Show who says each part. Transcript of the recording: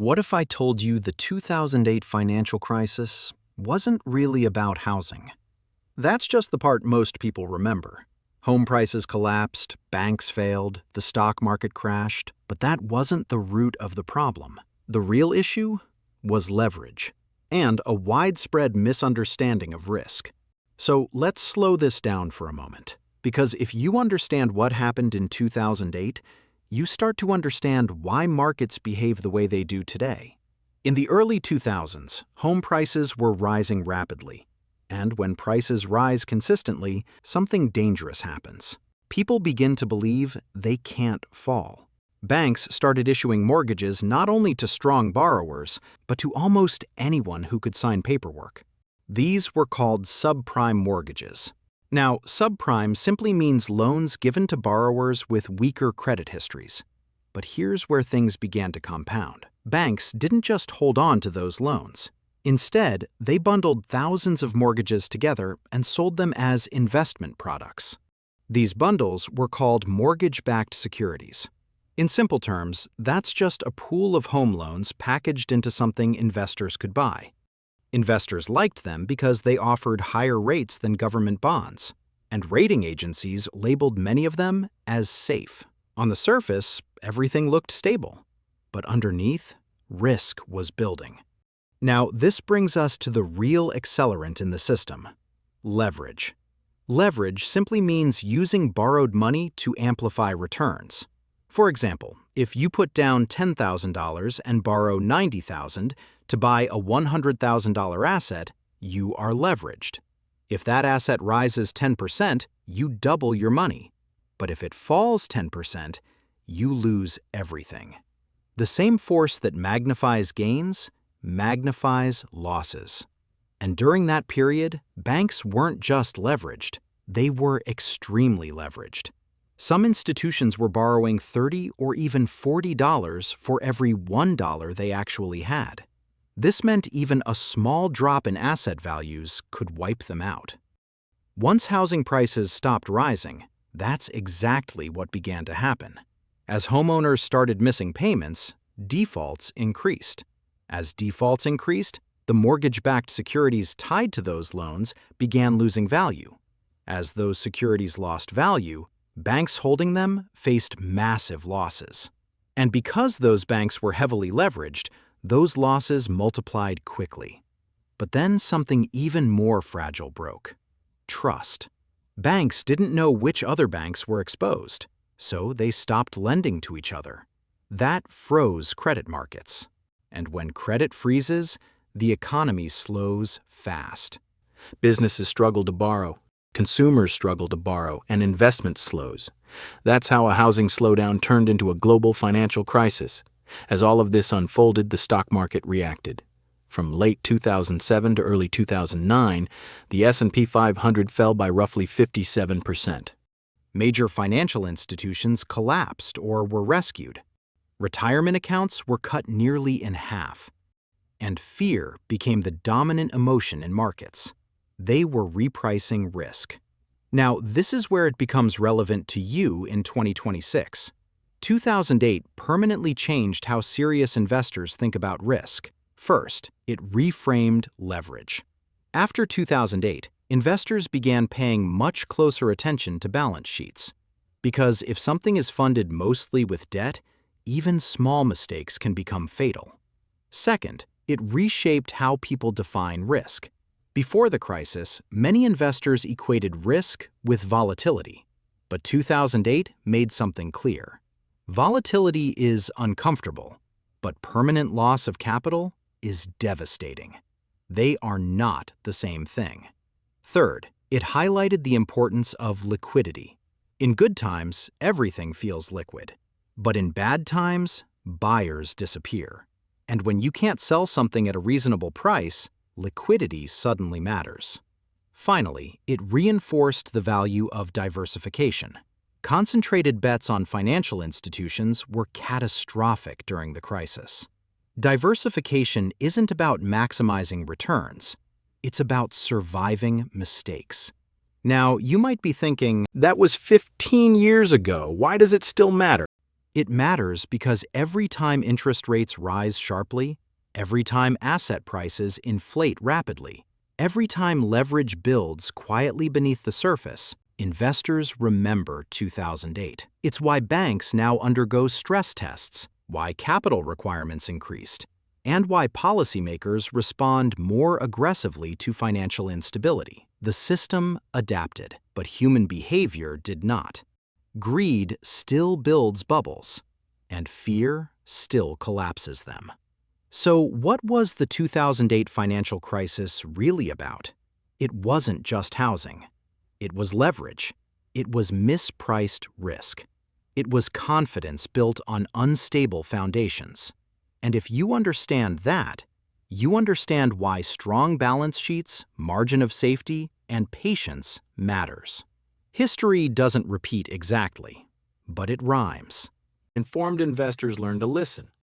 Speaker 1: What if I told you the 2008 financial crisis wasn't really about housing? That's just the part most people remember. Home prices collapsed, banks failed, the stock market crashed, but that wasn't the root of the problem. The real issue was leverage and a widespread misunderstanding of risk. So let's slow this down for a moment, because if you understand what happened in 2008, you start to understand why markets behave the way they do today. In the early 2000s, home prices were rising rapidly. And when prices rise consistently, something dangerous happens. People begin to believe they can't fall. Banks started issuing mortgages not only to strong borrowers, but to almost anyone who could sign paperwork. These were called subprime mortgages. Now, subprime simply means loans given to borrowers with weaker credit histories. But here's where things began to compound. Banks didn't just hold on to those loans. Instead, they bundled thousands of mortgages together and sold them as investment products. These bundles were called mortgage-backed securities. In simple terms, that's just a pool of home loans packaged into something investors could buy. Investors liked them because they offered higher rates than government bonds, and rating agencies labeled many of them as safe. On the surface, everything looked stable, but underneath, risk was building. Now, this brings us to the real accelerant in the system: leverage. Leverage simply means using borrowed money to amplify returns. For example, if you put down $10,000 and borrow $90,000 to buy a $100,000 asset, you are leveraged. If that asset rises 10%, you double your money. But if it falls 10%, you lose everything. The same force that magnifies gains magnifies losses. And during that period, banks weren't just leveraged, they were extremely leveraged. Some institutions were borrowing $30 or even $40 for every $1 they actually had. This meant even a small drop in asset values could wipe them out. Once housing prices stopped rising, that's exactly what began to happen. As homeowners started missing payments, defaults increased. As defaults increased, the mortgage-backed securities tied to those loans began losing value. As those securities lost value, banks holding them faced massive losses. And because those banks were heavily leveraged, those losses multiplied quickly. But then something even more fragile broke: trust. Banks didn't know which other banks were exposed, so they stopped lending to each other. That froze credit markets. And when credit freezes, the economy slows fast.
Speaker 2: Businesses struggle to borrow, consumers struggle to borrow, and investment slows. That's how a housing slowdown turned into a global financial crisis. As all of this unfolded, the stock market reacted. From late 2007 to early 2009, the S&P 500 fell by roughly 57%.
Speaker 1: Major financial institutions collapsed or were rescued. Retirement accounts were cut nearly in half. And fear became the dominant emotion in markets. They were repricing risk. Now, this is where it becomes relevant to you in 2026. 2008 permanently changed how serious investors think about risk. First, it reframed leverage. After 2008, investors began paying much closer attention to balance sheets. Because if something is funded mostly with debt, even small mistakes can become fatal. Second, it reshaped how people define risk. Before the crisis, many investors equated risk with volatility. But 2008 made something clear. Volatility is uncomfortable, but permanent loss of capital is devastating. They are not the same thing. Third, it highlighted the importance of liquidity. In good times, everything feels liquid. But in bad times, buyers disappear. And when you can't sell something at a reasonable price, liquidity suddenly matters. Finally, it reinforced the value of diversification. Concentrated bets on financial institutions were catastrophic during the crisis. Diversification isn't about maximizing returns. It's about surviving mistakes. Now, you might be thinking,
Speaker 2: That was 15 years ago. Why does it still matter?
Speaker 1: It matters because every time interest rates rise sharply, every time asset prices inflate rapidly, every time leverage builds quietly beneath the surface, investors remember 2008. It's why banks now undergo stress tests, why capital requirements increased, and why policymakers respond more aggressively to financial instability. The system adapted, but human behavior did not. Greed still builds bubbles, and fear still collapses them. So, what was the 2008 financial crisis really about? It wasn't just housing. It was leverage. It was mispriced risk. It was confidence built on unstable foundations. And if you understand that, you understand why strong balance sheets, margin of safety, and patience matters. History doesn't repeat exactly, but it rhymes.
Speaker 2: Informed investors learn to listen.